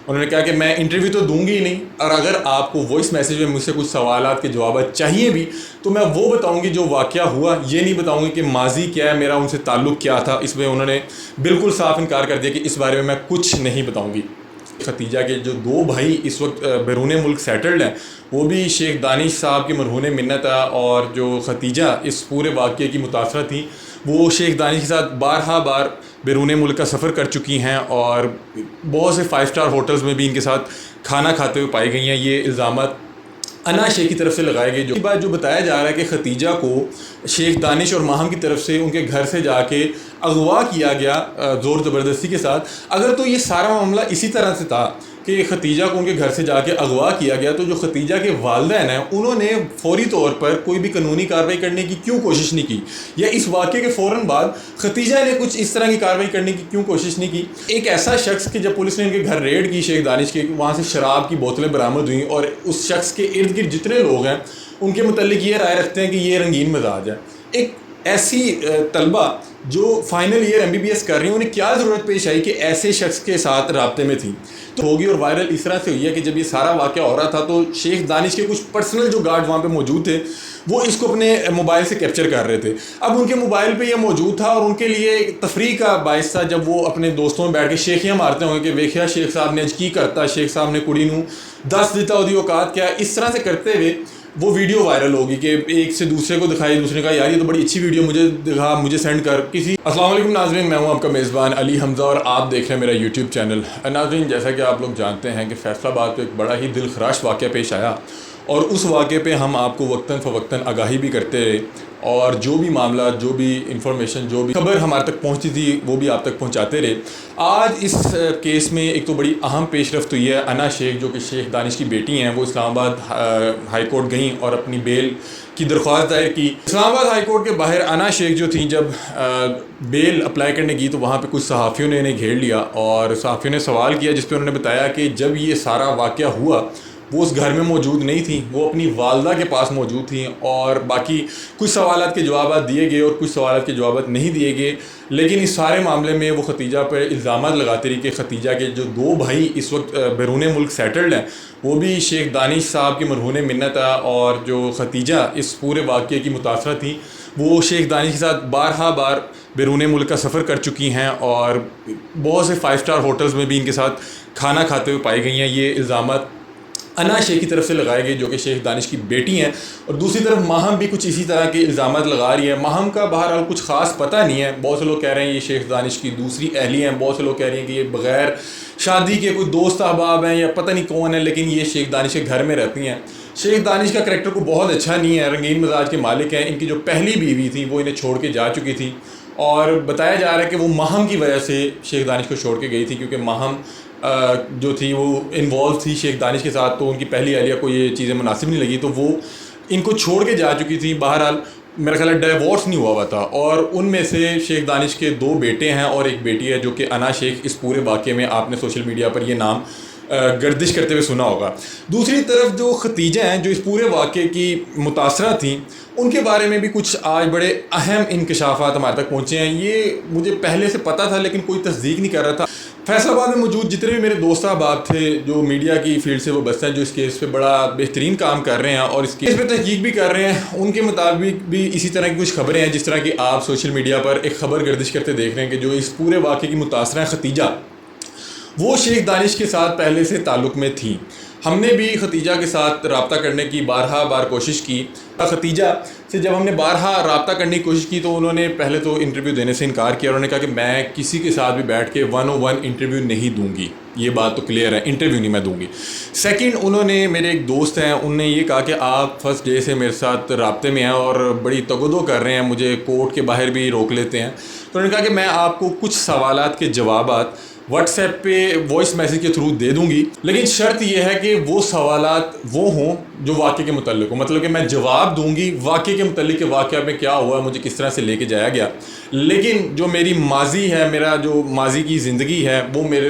انہوں نے کہا کہ میں انٹرویو تو دوں گی ہی نہیں، اور اگر آپ کو وائس میسیج میں مجھ سے کچھ سوالات کے جوابات چاہیے بھی تو میں وہ بتاؤں گی جو واقعہ ہوا، یہ نہیں بتاؤں گی کہ ماضی کیا ہے، میرا ان سے تعلق کیا تھا۔ اس میں انہوں نے بالکل صاف انکار کر دیا کہ اس بارے میں کچھ نہیں بتاؤں گی۔ ختیجہ کے جو 2 بھائی اس وقت بیرون ملک سیٹلڈ ہیں، وہ بھی شیخ دانش صاحب کی مرہون منت ہے، اور جو ختیجہ اس پورے واقعے کی متاثرہ تھیں وہ شیخ دانش کے ساتھ بارہا بار بیرون ملک کا سفر کر چکی ہیں، اور بہت سے 5 اسٹار ہوٹلز میں بھی ان کے ساتھ کھانا کھاتے ہوئے پائی گئی ہیں۔ یہ الزامات انا شیخ کی طرف سے لگائے گئے۔ جو بات جو بتایا جا رہا ہے کہ ختیجہ کو شیخ دانش اور ماہم کی طرف سے ان کے گھر سے جا کے اغوا کیا گیا زور زبردستی کے ساتھ، اگر تو یہ سارا معاملہ اسی طرح سے تھا کہ ختیجہ کو ان کے گھر سے جا کے اغوا کیا گیا، تو جو ختیجہ کے والدین ہیں انہوں نے فوری طور پر کوئی بھی قانونی کارروائی کرنے کی کیوں کوشش نہیں کی، یا اس واقعے کے فوراً بعد ختیجہ نے کچھ اس طرح کی کارروائی کرنے کی کیوں کوشش نہیں کی۔ ایک ایسا شخص کہ جب پولیس نے ان کے گھر ریڈ کی شیخ دانش کے، وہاں سے شراب کی بوتلیں برآمد ہوئیں، اور اس شخص کے ارد گرد جتنے لوگ ہیں ان کے متعلق یہ رائے رکھتے ہیں کہ یہ رنگین مزاج ہے۔ ایک ایسی طلبہ جو فائنل ایئر MBBS کر رہی ہیں، انہیں کیا ضرورت پیش آئی کہ ایسے شخص کے ساتھ رابطے میں تھیں؟ تو ہوگی، اور وائرل اس طرح سے ہوئی ہے کہ جب یہ سارا واقعہ ہو رہا تھا تو شیخ دانش کے کچھ پرسنل جو گارڈ وہاں پہ موجود تھے وہ اس کو اپنے موبائل سے کیپچر کر رہے تھے۔ اب ان کے موبائل پہ یہ موجود تھا، اور ان کے لیے تفریح کا باعث تھا جب وہ اپنے دوستوں میں بیٹھ کے شیخیاں مارتے ہوں گے کہ ویکھیا شیخ صاحب نے اج کی کرتا، شیخ صاحب نے کڑی نو دس دیتا اودی اوقات کیا، اس طرح سے کرتے ہوئے وہ ویڈیو وائرل ہوگی کہ ایک سے دوسرے کو دکھائی، دوسرے نے کہا یار یہ تو بڑی اچھی ویڈیو، مجھے دکھا، مجھے سینڈ کر کسی۔ السلام علیکم ناظرین، میں ہوں آپ کا میزبان علی حمزہ، اور آپ دیکھ رہے ہیں میرا یوٹیوب چینل۔ ناظرین، جیسا کہ آپ لوگ جانتے ہیں کہ فیصل آباد پہ ایک بڑا ہی دل خراش واقعہ پیش آیا، اور اس واقعے پہ ہم آپ کو وقتاً فوقتاً آگاہی بھی کرتے رہے، اور جو بھی معاملات، جو بھی انفارمیشن، جو بھی خبر ہمارے تک پہنچتی تھی وہ بھی آپ تک پہنچاتے رہے۔ آج اس کیس میں ایک تو بڑی اہم پیش رفت ہوئی ہے۔ انا شیخ جو کہ شیخ دانش کی بیٹی ہیں، وہ اسلام آباد ہائی کورٹ گئیں اور اپنی بیل کی درخواست دائر کی۔ اسلام آباد ہائی کورٹ کے باہر انا شیخ جو تھیں، جب بیل اپلائی کرنے کی تو وہاں پہ کچھ صحافیوں نے انہیں گھیر لیا، اور صحافیوں نے سوال کیا جس پہ انہوں نے بتایا کہ جب یہ سارا واقعہ ہوا وہ اس گھر میں موجود نہیں تھیں، وہ اپنی والدہ کے پاس موجود تھیں، اور باقی کچھ سوالات کے جوابات دیے گئے اور کچھ سوالات کے جوابات نہیں دیے گئے۔ لیکن اس سارے معاملے میں وہ ختیجہ پر الزامات لگاتے رہی کہ ختیجہ کے جو 2 بھائی اس وقت بیرون ملک سیٹلڈ ہیں، وہ بھی شیخ دانش صاحب کی مرہون منت ہے، اور جو ختیجہ اس پورے واقعے کی متاثرہ تھیں وہ شیخ دانش کے ساتھ بارہا بار بیرون ملک کا سفر کر چکی ہیں، اور بہت سے 5 اسٹار ہوٹلز میں بھی ان کے ساتھ کھانا کھاتے ہوئے پائی گئی ہیں۔ یہ الزامات انا شیخ کی طرف سے لگائے گئے جو کہ شیخ دانش کی بیٹی ہیں، اور دوسری طرف ماہم بھی کچھ اسی طرح کے الزامات لگا رہی ہے۔ ماہم کا بہرحال کچھ خاص پتہ نہیں ہے، بہت سے لوگ کہہ رہے ہیں یہ شیخ دانش کی دوسری اہلیہ ہیں، بہت سے لوگ کہہ رہے ہیں کہ یہ بغیر شادی کے کوئی دوست احباب ہیں یا پتہ نہیں کون ہے، لیکن یہ شیخ دانش کے گھر میں رہتی ہیں۔ شیخ دانش کا کریکٹر کو بہت اچھا نہیں ہے، رنگین مزاج کے مالک ہیں۔ ان کی جو پہلی بیوی تھی وہ انہیں چھوڑ کے جا چکی تھی، اور بتایا جا رہا ہے کہ وہ ماہم کی وجہ سے شیخ دانش کو چھوڑ کے گئی تھی، کیونکہ ماہم جو تھی وہ انوالو تھی شیخ دانش کے ساتھ، تو ان کی پہلی اہلیہ کو یہ چیزیں مناسب نہیں لگی، تو وہ ان کو چھوڑ کے جا چکی تھی۔ بہرحال میرا خیال ہے ڈائیورس نہیں ہوا تھا، اور ان میں سے شیخ دانش کے 2 بیٹے ہیں اور ایک بیٹی ہے، جو کہ انا شیخ اس پورے واقعے میں آپ نے سوشل میڈیا پر یہ نام گردش کرتے ہوئے سنا ہوگا۔ دوسری طرف جو ختیجہ ہیں جو اس پورے واقعے کی متاثرہ تھیں، ان کے بارے میں بھی کچھ آج بڑے اہم انکشافات ہمارے تک پہنچے ہیں۔ یہ مجھے پہلے سے پتہ تھا لیکن کوئی تصدیق نہیں کر رہا تھا۔ فیصل آباد میں موجود جتنے بھی میرے دوست احباب تھے جو میڈیا کی فیلڈ سے وہ بستے ہیں، جو اس کیس پہ بڑا بہترین کام کر رہے ہیں اور اس کیس پہ تحقیق بھی کر رہے ہیں، ان کے مطابق بھی اسی طرح کی کچھ خبریں ہیں جس طرح کی آپ سوشل میڈیا پر ایک خبر گردش کرتے دیکھ رہے ہیں کہ جو اس پورے واقعے کی متاثرہ ہیں ختیجہ، وہ شیخ دانش کے ساتھ پہلے سے تعلق میں تھیں۔ ہم نے بھی ختیجہ کے ساتھ رابطہ کرنے کی بارہا بار کوشش کی۔ ختیجہ سے جب ہم نے بارہا رابطہ کرنے کی کوشش کی تو انہوں نے پہلے تو انٹرویو دینے سے انکار کیا، انہوں نے کہا کہ میں کسی کے ساتھ بھی بیٹھ کے 101 انٹرویو نہیں دوں گی، یہ بات تو کلیئر ہے، انٹرویو نہیں میں دوں گی۔ سیکنڈ، انہوں نے میرے ایک دوست ہیں، انہوں نے یہ کہا کہ آپ فرسٹ ڈے سے میرے ساتھ رابطے میں ہیں اور بڑی تگودو کر رہے ہیں، مجھے کورٹ کے باہر بھی روک لیتے ہیں، تو انہوں نے کہا کہ میں آپ کو کچھ سوالات کے جوابات واٹس ایپ پہ وائس میسیج کے تھرو دے دوں گی، لیکن شرط یہ ہے کہ وہ سوالات وہ ہوں جو واقعے کے متعلق ہو، مطلب کہ میں جواب دوں گی واقعے کے متعلق کہ واقعہ میں کیا ہوا، مجھے کس طرح سے لے کے جایا گیا، لیکن جو میری ماضی ہے، میرا جو ماضی کی زندگی ہے وہ میرے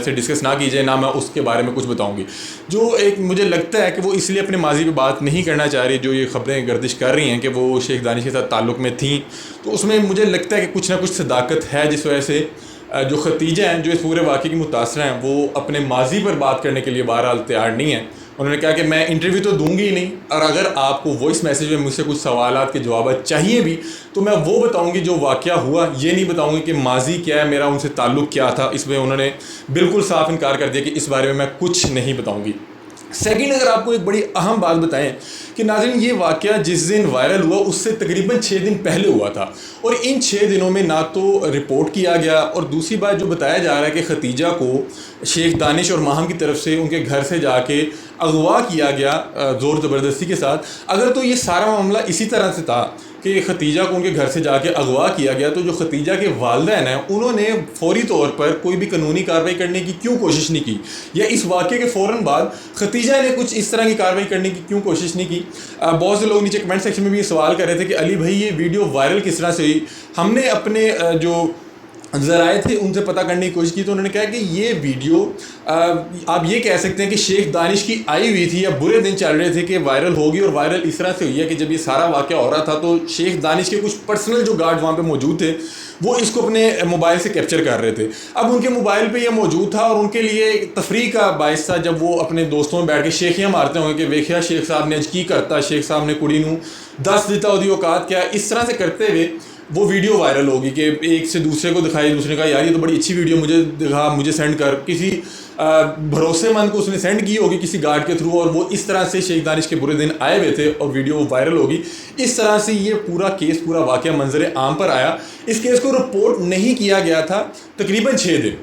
سے ڈسکس نہ کی جائے، نہ میں اس کے بارے میں کچھ بتاؤں گی۔ جو ایک مجھے لگتا ہے کہ وہ اس لیے اپنے ماضی پہ بات نہیں کرنا چاہ رہی، جو یہ خبریں گردش کر رہی ہیں کہ وہ شیخ دانش کے ساتھ تعلق میں تھیں، تو اس میں مجھے لگتا ہے کہ کچھ نہ کچھ صداقت ہے، جس وجہ سے جو ختیجہ ہیں جو اس پورے واقعے کی متاثرہ ہیں وہ اپنے ماضی پر بات کرنے کے لیے بہرحال تیار نہیں ہیں. انہوں نے کہا کہ میں انٹرویو تو دوں گی ہی نہیں، اور اگر آپ کو وائس میسیج میں مجھ سے کچھ سوالات کے جوابات چاہیے بھی تو میں وہ بتاؤں گی جو واقعہ ہوا، یہ نہیں بتاؤں گی کہ ماضی کیا ہے، میرا ان سے تعلق کیا تھا. اس میں انہوں نے بالکل صاف انکار کر دیا کہ اس بارے میں کچھ نہیں بتاؤں گی. سیکنڈ، اگر آپ کو ایک بڑی اہم بات بتائیں کہ ناظرین یہ واقعہ جس دن وائرل ہوا اس سے تقریباً 6 دن پہلے ہوا تھا، اور ان 6 دنوں میں نہ تو رپورٹ کیا گیا، اور دوسری بات جو بتایا جا رہا ہے کہ ختیجہ کو شیخ دانش اور ماہم کی طرف سے ان کے گھر سے جا کے اغوا کیا گیا زور زبردستی کے ساتھ. اگر تو یہ سارا معاملہ اسی طرح سے تھا کہ ختیجہ کو ان کے گھر سے جا کے اغوا کیا گیا، تو جو ختیجہ کے والدین ہیں انہوں نے فوری طور پر کوئی بھی قانونی کارروائی کرنے کی کیوں کوشش نہیں کی، یا اس واقعے کے فوراً بعد ختیجہ نے کچھ اس طرح کی کارروائی کرنے کی کیوں کوشش نہیں کی. بہت سے لوگ نیچے کمنٹ سیکشن میں بھی یہ سوال کر رہے تھے کہ علی بھائی یہ ویڈیو وائرل کس طرح سے ہوئی. ہم نے اپنے جو ذرائع تھے ان سے پتہ کرنے کی کوشش کی، تو انہوں نے کہا کہ یہ ویڈیو آپ یہ کہہ سکتے ہیں کہ شیخ دانش کی آئی ہوئی تھی، یا برے دن چل رہے تھے کہ وائرل ہوگی. اور وائرل اس طرح سے ہوئی ہے کہ جب یہ سارا واقعہ ہو رہا تھا تو شیخ دانش کے کچھ پرسنل جو گارڈ وہاں پہ موجود تھے وہ اس کو اپنے موبائل سے کیپچر کر رہے تھے. اب ان کے موبائل پہ یہ موجود تھا اور ان کے لیے تفریح کا باعث تھا جب وہ اپنے دوستوں میں بیٹھ کے شیخیاں مارتے ہوں گے کہ ویکھیا شیخ صاحب نے اج کی کرتا، شیخ صاحب نے کڑی نو دس دیتا وہ اوقات کیا. اس طرح سے کرتے ہوئے وہ ویڈیو وائرل ہوگی کہ ایک سے دوسرے کو دکھائی، دوسرے کا یار یہ تو بڑی اچھی ویڈیو مجھے دکھا، مجھے سینڈ کر. کسی بھروسے مند کو اس نے سینڈ کی ہوگی کسی گارڈ کے تھرو، اور وہ اس طرح سے شیخ دانش کے برے دن آئے ہوئے تھے اور ویڈیو وائرل ہوگی. اس طرح سے یہ پورا کیس، پورا واقعہ منظر عام پر آیا. اس کیس کو رپورٹ نہیں کیا گیا تھا تقریباً 6 دن.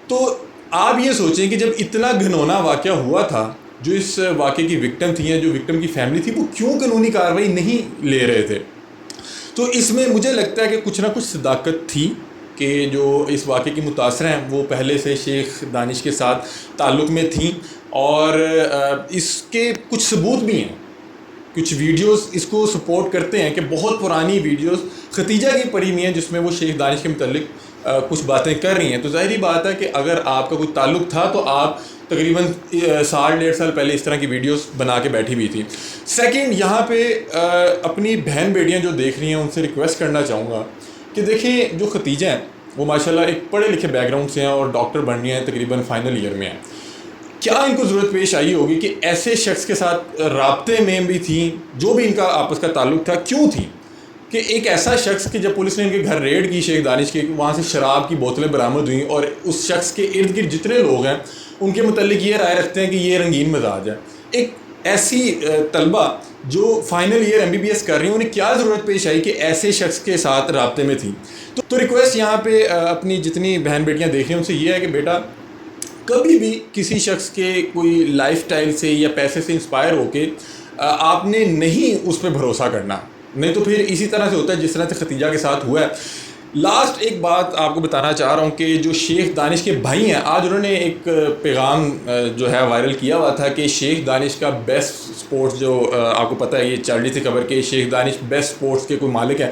تو آپ یہ سوچیں کہ جب اتنا گھنونا واقعہ ہوا تھا، جو اس واقعے کی وکٹم تھی یا جو وکٹم کی فیملی تھی وہ کیوں قانونی کارروائی نہیں لے رہے تھے. تو اس میں مجھے لگتا ہے کہ کچھ نہ کچھ صداقت تھی کہ جو اس واقعے کی متاثرہ ہیں وہ پہلے سے شیخ دانش کے ساتھ تعلق میں تھیں، اور اس کے کچھ ثبوت بھی ہیں. کچھ ویڈیوز اس کو سپورٹ کرتے ہیں کہ بہت پرانی ویڈیوز ختیجہ کی پڑی ہوئی ہیں جس میں وہ شیخ دانش کے متعلق کچھ باتیں کر رہی ہیں. تو ظاہری بات ہے کہ اگر آپ کا کوئی تعلق تھا تو آپ تقریباً 1.5 سال پہلے اس طرح کی ویڈیوز بنا کے بیٹھی ہوئی تھی. سیکنڈ، یہاں پہ اپنی بہن بیٹیاں جو دیکھ رہی ہیں ان سے ریکویسٹ کرنا چاہوں گا کہ دیکھیں جو ختیجہ ہیں وہ ماشاءاللہ ایک پڑھے لکھے بیک گراؤنڈ سے ہیں اور ڈاکٹر بن رہی ہیں، تقریباً فائنل ایئر میں ہیں. کیا ان کو ضرورت پیش آئی ہوگی کہ ایسے شخص کے ساتھ رابطے میں بھی تھیں جو بھی ان کا آپس کا تعلق تھا؟ کیوں تھی کہ ایک ایسا شخص کہ جب پولیس نے ان کے گھر ریڈ کی شیخ دانش کے، وہاں سے شراب کی بوتلیں برآمد ہوئیں، اور اس شخص کے ارد گرد جتنے لوگ ہیں ان کے متعلق یہ رائے رکھتے ہیں کہ یہ رنگین مزاج ہے. ایک ایسی طلبہ جو فائنل ایئر MBBS کر رہی ہیں انہیں کیا ضرورت پیش آئی کہ ایسے شخص کے ساتھ رابطے میں تھیں؟ تو ریکویسٹ یہاں پہ اپنی جتنی بہن بیٹیاں دیکھ رہی ہیں ان سے یہ ہے کہ بیٹا کبھی بھی کسی شخص کے کوئی لائف سٹائل سے یا پیسے سے انسپائر ہو کے آپ نے نہیں اس پہ بھروسہ کرنا، نہیں تو پھر اسی طرح سے ہوتا ہے جس طرح سے ختیجہ کے ساتھ ہوا ہے. لاسٹ ایک بات آپ کو بتانا چاہ رہا ہوں کہ جو شیخ دانش کے بھائی ہیں، آج انہوں نے ایک پیغام جو ہے وائرل کیا ہوا تھا کہ شیخ دانش کا بیسٹ سپورٹس، جو آپ کو پتہ ہے یہ چل رہی تھی خبر کہ شیخ دانش بیسٹ سپورٹس کے کوئی مالک ہے.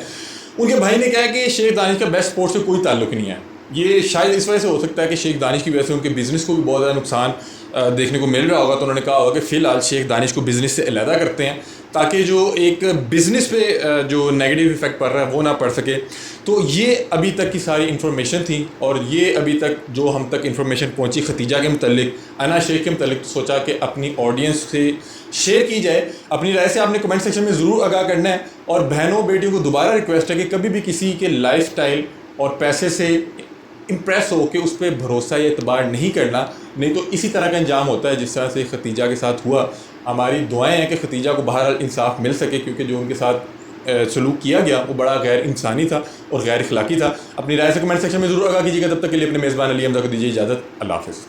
ان کے بھائی نے کہا کہ شیخ دانش کا بیسٹ سپورٹس سے کوئی تعلق نہیں ہے. یہ شاید اس وجہ سے ہو سکتا ہے کہ شیخ دانش کی وجہ سے ان کے بزنس کو بھی بہت زیادہ نقصان دیکھنے کو مل رہا ہوگا. تو انہوں نے کہا ہوگا کہ فی الحال شیخ دانش کو بزنس سے علیحدہ کرتے ہیں تاکہ جو ایک بزنس پہ جو نیگیٹو ایفیکٹ پڑ رہا ہے وہ نہ پڑ سکے. تو یہ ابھی تک کی ساری انفارمیشن تھی، اور یہ ابھی تک جو ہم تک انفارمیشن پہنچی ختیجہ کے متعلق، انا شیخ کے متعلق، سوچا کہ اپنی آڈینس سے شیئر کی جائے. اپنی رائے سے آپ نے کمنٹ سیکشن میں ضرور آگاہ کرنا ہے. اور بہنوں بیٹیوں کو دوبارہ ریکویسٹ ہے کہ کبھی بھی کسی کے لائف سٹائل اور پیسے سے امپریس ہو کے اس پہ بھروسہ یا اعتبار نہیں کرنا، نہیں تو اسی طرح کا انجام ہوتا ہے جس طرح سے ختیجہ کے ساتھ ہوا. ہماری دعائیں ہیں کہ ختیجہ کو بہرحال انصاف مل سکے، کیونکہ جو ان کے ساتھ سلوک کیا گیا وہ بڑا غیر انسانی تھا اور غیر اخلاقی تھا. اپنی رائے سے کمنٹ سیکشن میں ضرور آگاہ کیجیے گا. تب تک کے لیے اپنے میزبان علی حمزہ کو دیجیے اجازت. اللہ حافظ.